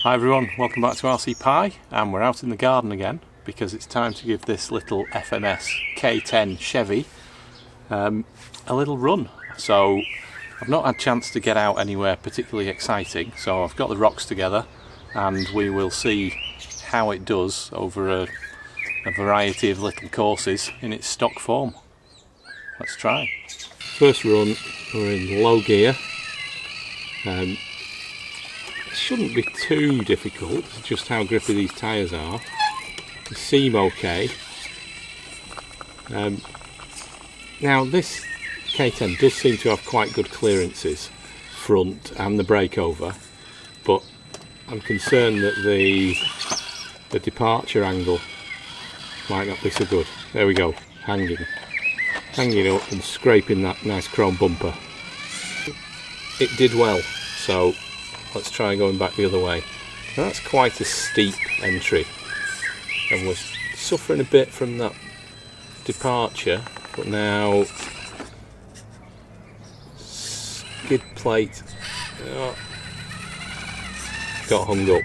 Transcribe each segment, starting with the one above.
Hi everyone, welcome back to RC Pi, and we're out in the garden again because it's time to give this little FMS K10 Chevy a little run. So I've not had a chance to get out anywhere particularly exciting, so I've got the rocks together and we will see how it does over a variety of little courses in its stock form. Let's try. First run, we're in low gear. Shouldn't be too difficult, just how grippy these tyres are. They seem okay. Now this K10 does seem to have quite good clearances, front and the breakover, but I'm concerned that the departure angle might not be so good. There we go, hanging up and scraping that nice chrome bumper. It did well, so let's try going back the other way. Now that's quite a steep entry and we're suffering a bit from that departure, but now skid plate got hung up.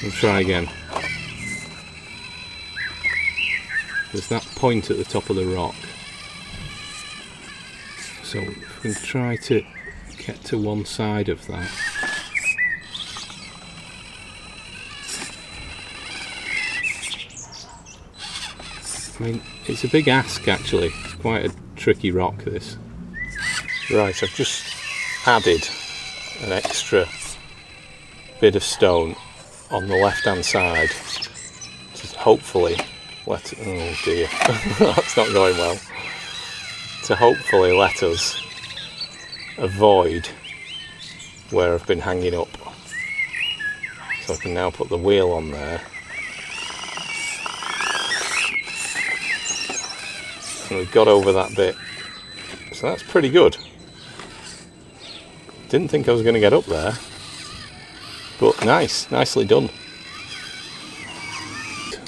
We'll try again. There's that point at the top of the rock. So if we can try to get to one side of that. I mean, it's a big ask actually. It's quite a tricky rock, this. Right, I've just added an extra bit of stone on the left hand side to hopefully let it, oh dear, that's not going well. To hopefully let us avoid where I've been hanging up. So I can now put the wheel on there. And we've got over that bit. So that's pretty good. Didn't think I was going to get up there. But nicely done.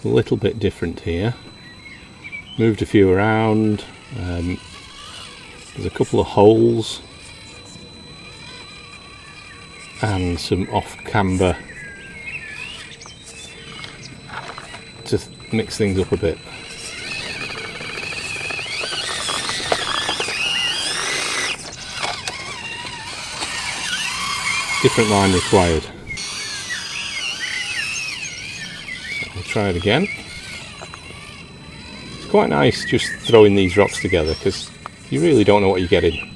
A little bit different here. Moved a few around. There's a couple of holes and some off-camber to mix things up a bit. Different line required. So we'll try it again. It's quite nice just throwing these rocks together because you really don't know what you're getting.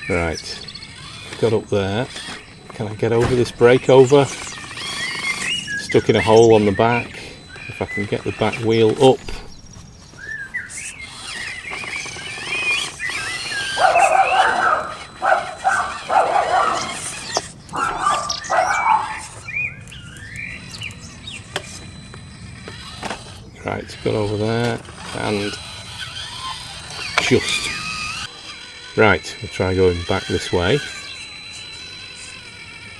Right, got up there. Can I get over this breakover? Stuck in a hole on the back. If I can get the back wheel up. Right, got over there and just. Right, we'll try going back this way.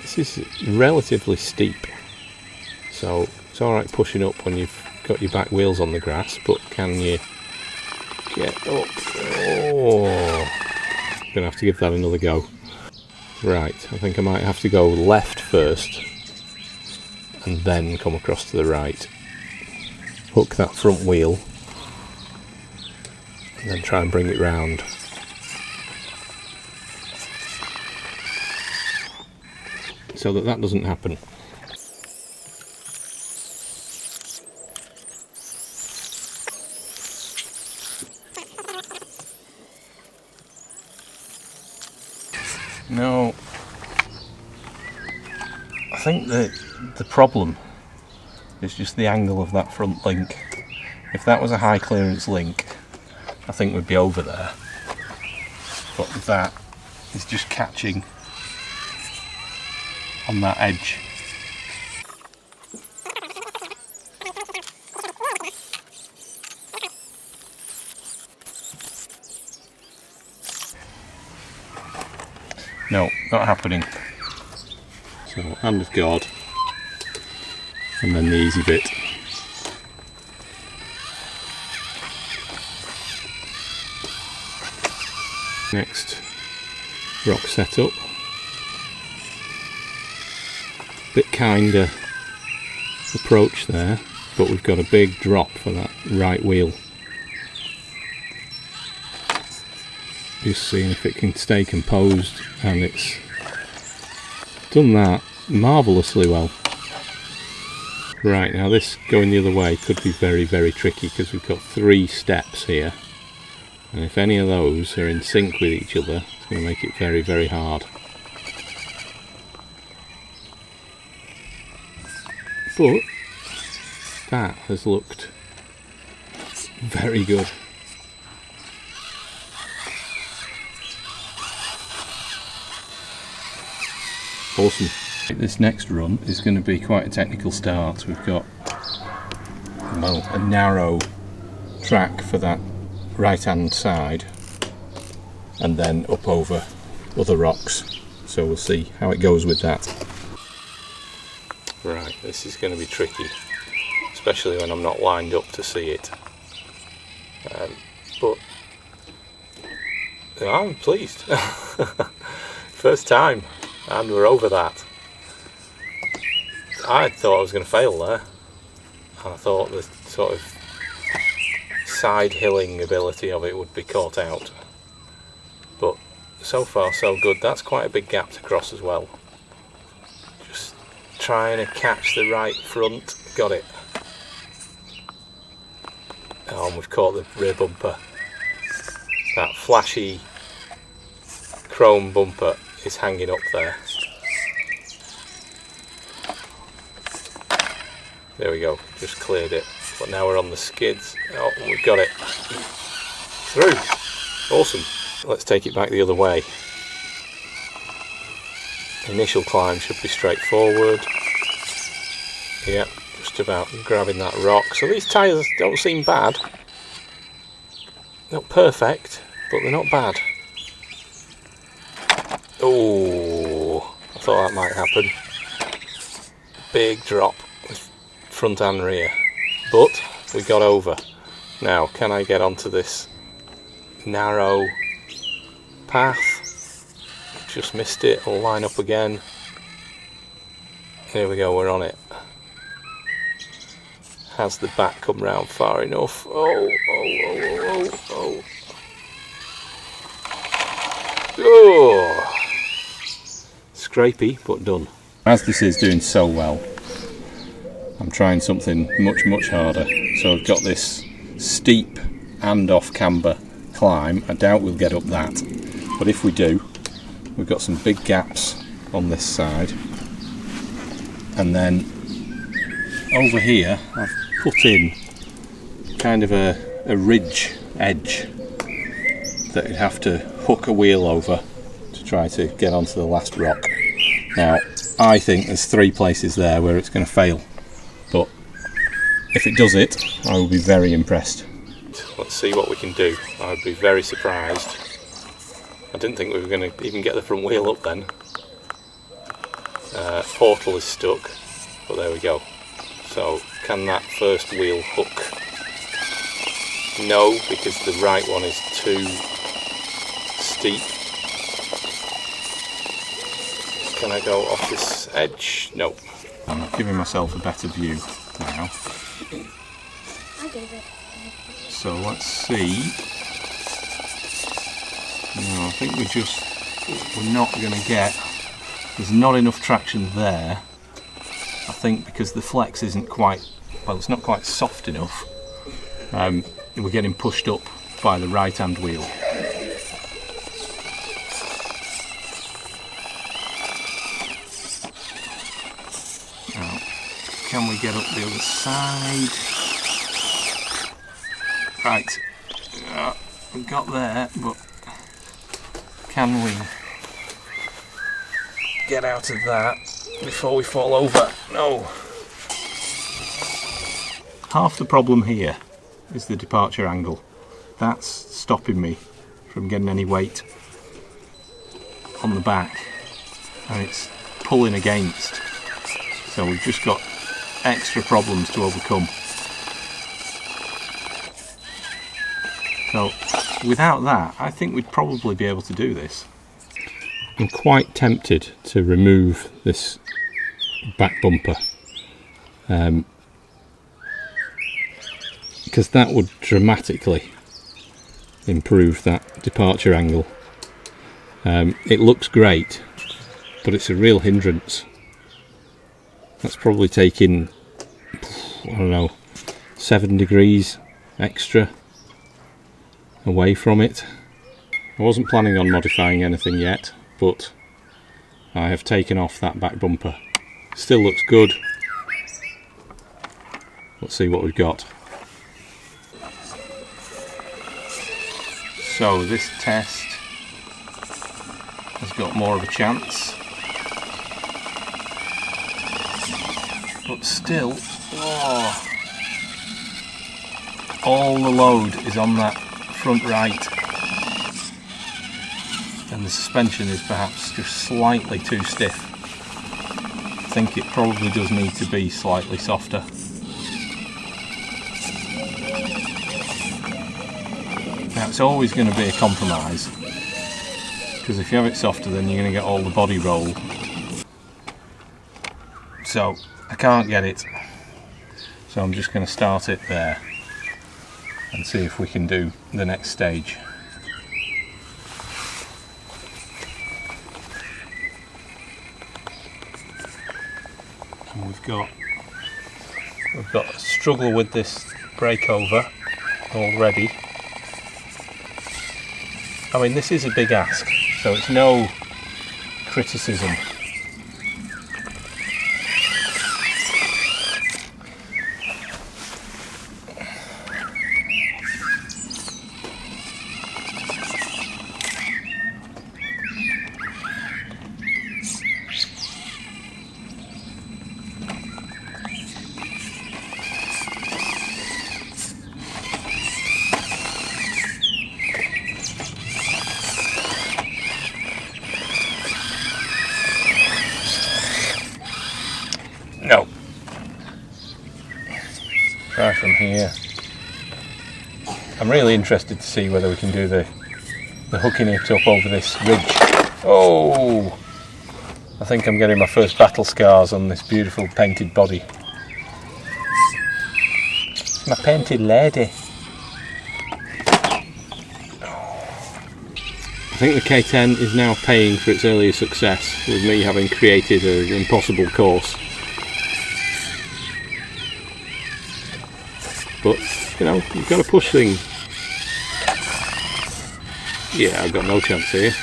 This is relatively steep, so it's alright pushing up when you've got your back wheels on the grass, but can you get up? Oh, gonna have to give that another go. Right, I think I might have to go left first and then come across to the right. Hook that front wheel and then try and bring it round. So that doesn't happen. No, I think that the problem is just the angle of that front link. If that was a high clearance link, I think we'd be over there. But that is just catching on that edge. No, not happening. So, hand of God, and then the easy bit. Next rock setup. Bit kinder approach there, but we've got a big drop for that right wheel. Just seeing if it can stay composed, and it's done that marvellously well. Right, now this going the other way could be very, very tricky because we've got 3 steps here, and if any of those are in sync with each other, it's going to make it very, very hard. But that has looked very good. Awesome. This next run is going to be quite a technical start. We've got, well, a narrow track for that right hand side and then up over other rocks, so we'll see how it goes with that. Right, this is going to be tricky, especially when I'm not lined up to see it, but I'm pleased. First time, and we're over that. I thought I was going to fail there, and I thought the sort of side hilling ability of it would be caught out, but so far so good. That's quite a big gap to cross as well. Just trying to catch the right front. Got it. Oh, and we've caught the rear bumper. That flashy chrome bumper is hanging up there. There we go, just cleared it. But now we're on the skids. Oh, we've got it. Through. Awesome. Let's take it back the other way. Initial climb should be straightforward. Yep, just about grabbing that rock. So these tyres don't seem bad. Not perfect, but they're not bad. Oh, I thought that might happen. Big drop with front and rear, but we got over. Now, can I get onto this narrow path? Just missed it. I'll line up again. There we go, we're on it. Has the back come round far enough? Oh. Oh! Scrapey, but done. As this is doing so well, I'm trying something much harder. So I've got this steep and off camber climb. I doubt we'll get up that, but if we do, we've got some big gaps on this side, and then over here I've put in kind of a ridge edge that you'd have to hook a wheel over to try to get onto the last rock. Now, I think there's 3 places there where it's going to fail, but if it does it, I will be very impressed. Let's see what we can do. I would be very surprised. I didn't think we were going to even get the front wheel up then. Portal is stuck, but there we go. So, can that first wheel hook? No, because the right one is too steep. Can I go off this edge? No. I'm giving myself a better view now. So let's see. No, I think we're not going to get, there's not enough traction there. I think because the flex isn't quite, well, it's not quite soft enough. We're getting pushed up by the right hand wheel. Now, can we get up the other side? Right, we got there, but can we get out of that before we fall over? No. Half the problem here is the departure angle. That's stopping me from getting any weight on the back, and it's pulling against. So we've just got extra problems to overcome. So without that, I think we'd probably be able to do this. I'm quite tempted to remove this back bumper, because that would dramatically improve that departure angle. It looks great, but it's a real hindrance. That's probably taking, I don't know, 7 degrees extra away from it. I wasn't planning on modifying anything yet, but I have taken off that back bumper. Still looks good. Let's see what we've got. So this test has got more of a chance, but still, all the load is on that front right, and the suspension is perhaps just slightly too stiff. I think it probably does need to be slightly softer. Now it's always going to be a compromise, because if you have it softer then you're going to get all the body roll. So I can't get it, so I'm just going to start it there and see if we can do the next stage. And we've got a struggle with this breakover already. I mean, this is a big ask, so it's no criticism. No. Try from here. I'm really interested to see whether we can do the hooking it up over this ridge. Oh! I think I'm getting my first battle scars on this beautiful painted body. It's my painted lady. I think the K10 is now paying for its earlier success, with me having created an impossible course. But, you know, you've got to push things. Yeah, I've got no chance here.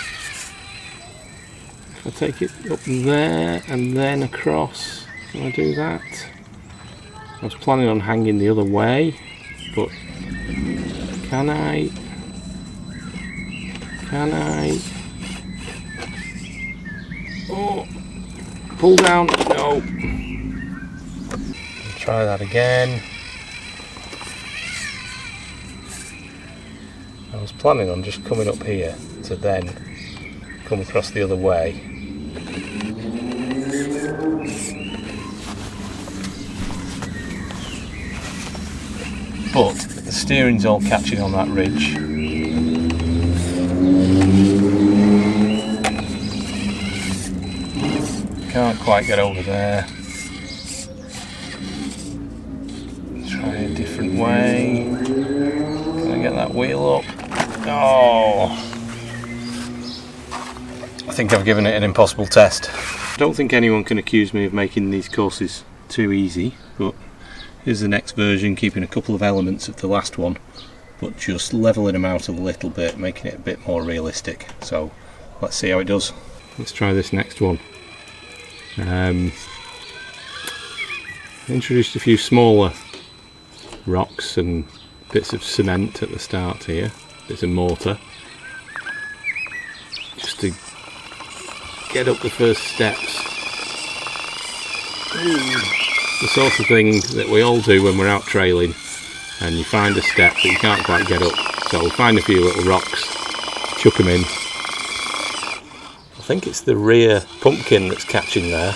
If I take it up there and then across, can I do that? I was planning on hanging the other way, but can I? Can I? Oh, pull down, no. Try that again. I was planning on just coming up here to then come across the other way. But the steering's all catching on that ridge. Can't quite get over there. Try a different way. Can I get that wheel up? Oh, I think I've given it an impossible test. I don't think anyone can accuse me of making these courses too easy, but here's the next version, keeping a couple of elements of the last one, but just levelling them out a little bit, making it a bit more realistic. So let's see how it does. Let's try this next one. Introduced a few smaller rocks and bits of cement at the start here. Bits of mortar, just to get up the first steps. The sort of thing that we all do when we're out trailing and you find a step that you can't quite get up, so find a few little rocks, chuck them in. I think it's the rear pumpkin that's catching there.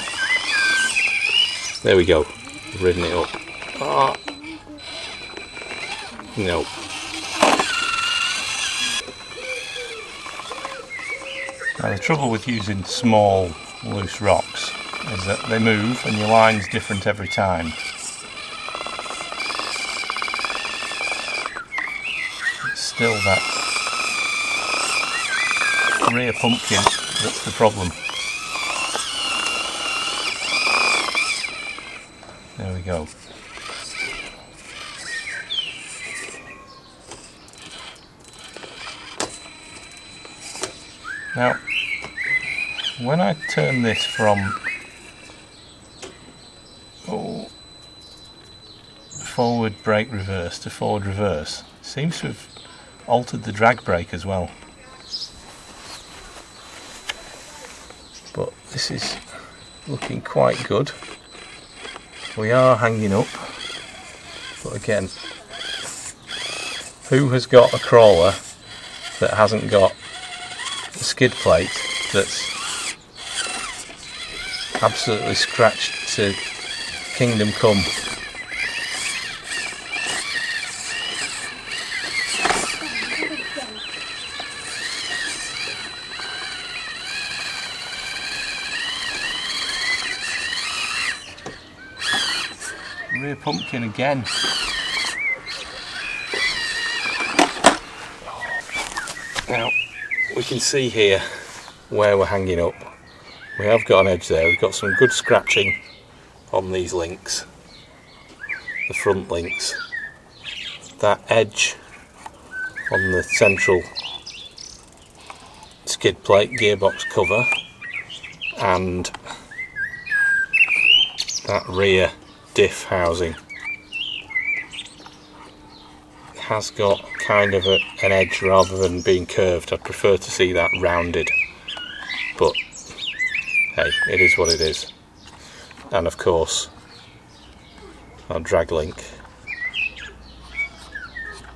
There we go, I've ridden it up. No. Now the trouble with using small loose rocks is that they move and your line's different every time. It's still that rear pumpkin that's the problem. There we go. Now, when I turn this from forward brake reverse to forward reverse, it seems to have altered the drag brake as well. But this is looking quite good. We are hanging up, but again, who has got a crawler that hasn't got a skid plate that's absolutely scratched to kingdom come? Rear pumpkin again. Now we can see here where we're hanging up. We have got an edge there. We've got some good scratching on these links, the front links. That edge on the central skid plate gearbox cover and that rear diff housing has got kind of an edge rather than being curved. I'd prefer to see that rounded, but hey, it is what it is. And of course our drag link,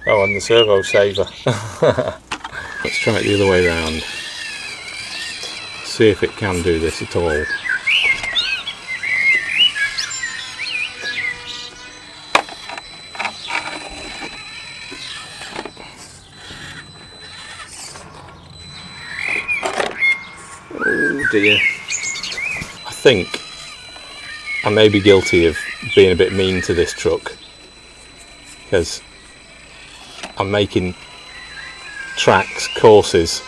oh, and the servo saver. Let's try it the other way around, see if it can do this at all. Oh dear. I think I may be guilty of being a bit mean to this truck because I'm making tracks, courses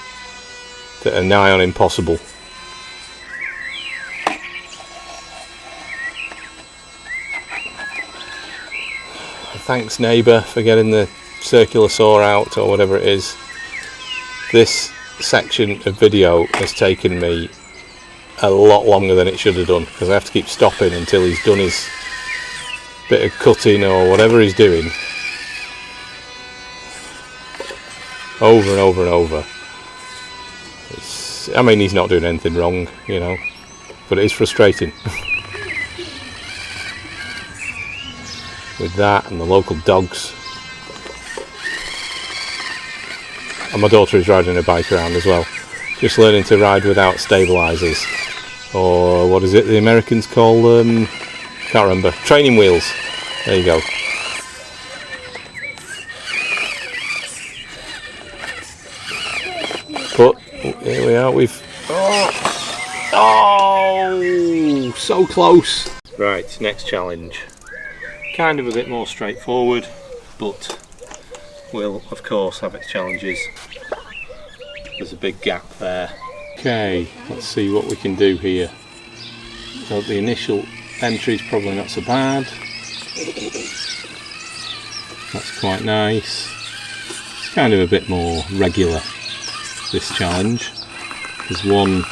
that are nigh on impossible. Thanks neighbour for getting the circular saw out or whatever it is. This section of video has taken me a lot longer than it should have done because I have to keep stopping until he's done his bit of cutting or whatever he's doing over and over and over. I mean, he's not doing anything wrong, you know, but it is frustrating. With that and the local dogs. And my daughter is riding a bike around as well, just learning to ride without stabilisers, or what is it the Americans call them, can't remember, training wheels. There you go. But here we are, we've oh, so close. Right, next challenge, kind of a bit more straightforward, but will of course have its challenges. There's a big gap there. Okay, let's see what we can do here. So the initial entry is probably not so bad. That's quite nice. It's kind of a bit more regular, this challenge. There's one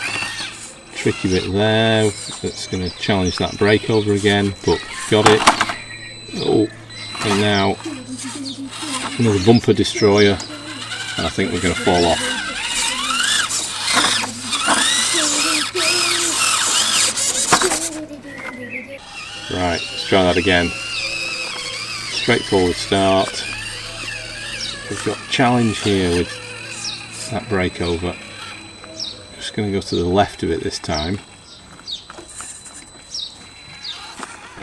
tricky bit there that's going to challenge that brake over again, but got it. Oh, and now another bumper destroyer, and I think we're going to fall off. Right, let's try that again. Straightforward start. We've got challenge here with that brake over. Just going to go to the left of it this time.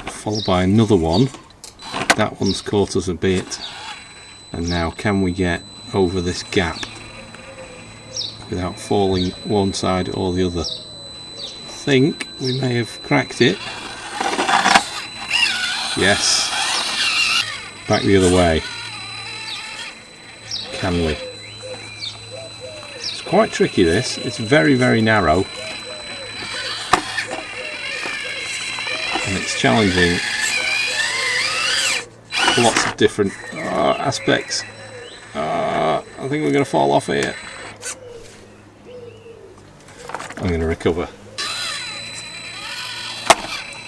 Followed by another one. That one's caught us a bit. And now can we get over this gap? without falling one side or the other. I think we may have cracked it. Yes. Back the other way. Can we? It's quite tricky this. It's very, very narrow. And it's challenging lots of different aspects. I think we're going to fall off here. I'm going to recover.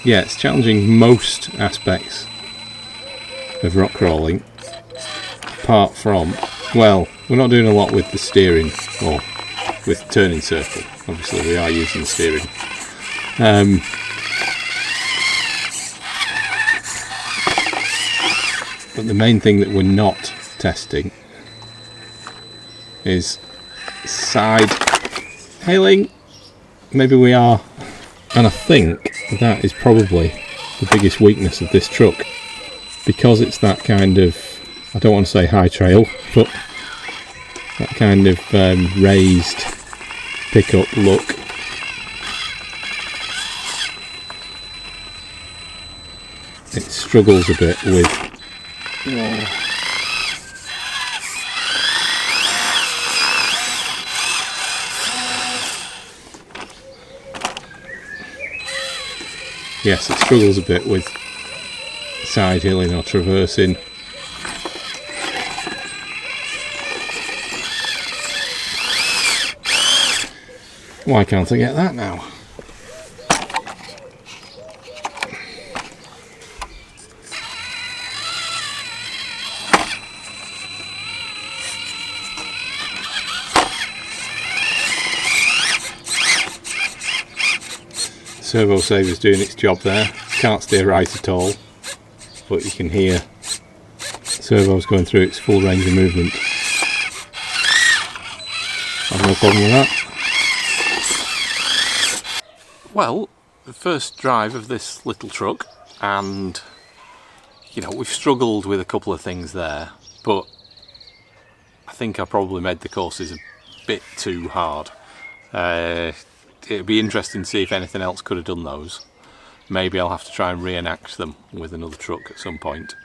Yeah, it's challenging most aspects of rock crawling, apart from, well, we're not doing a lot with the steering or with turning circle. Obviously we are using the steering. But the main thing that we're not testing is side hailing. Maybe we are, and I think that is probably the biggest weakness of this truck, because it's that kind of, I don't want to say high trail, but that kind of raised pickup look. It struggles a bit with yes, it struggles a bit with side hilling or traversing. Why can't I get that now? Servo saver's doing its job there. Can't steer right at all, but you can hear servo's going through its full range of movement. I've no problem with that. Well, the first drive of this little truck, and you know, we've struggled with a couple of things there, but I think I probably made the courses a bit too hard. It'd be interesting to see if anything else could have done those. Maybe I'll have to try and reenact them with another truck at some point.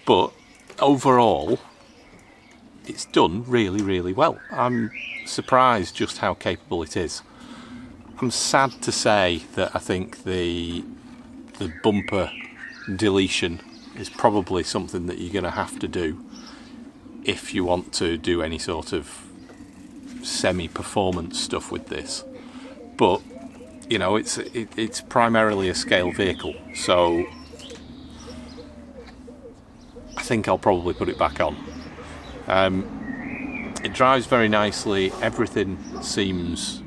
But overall, it's done really, really well. I'm surprised just how capable it is. I'm sad to say that I think the bumper deletion is probably something that you're going to have to do if you want to do any sort of semi-performance stuff with this. But you know, it's primarily a scale vehicle, so I think I'll probably put it back on. It drives very nicely. Everything seems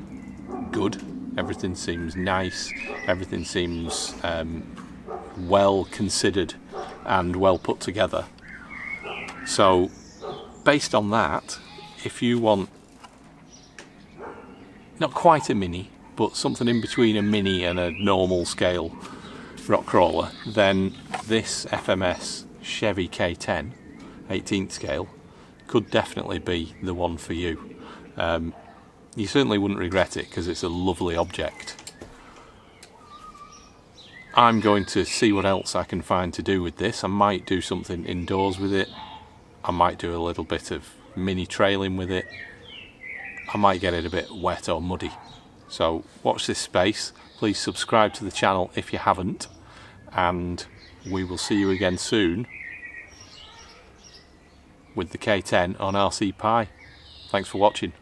good. Everything seems nice. Everything seems well considered and well put together. So based on that, if you want not quite a mini, but something in between a mini and a normal scale rock crawler, then this FMS Chevy K10 18th scale could definitely be the one for you. You certainly wouldn't regret it because it's a lovely object. I'm going to see what else I can find to do with this. I might do something indoors with it. I might do a little bit of mini trailing with it. I might get it a bit wet or muddy. So watch this space. Please subscribe to the channel if you haven't, and we will see you again soon with the K10 on RC Pi. Thanks for watching.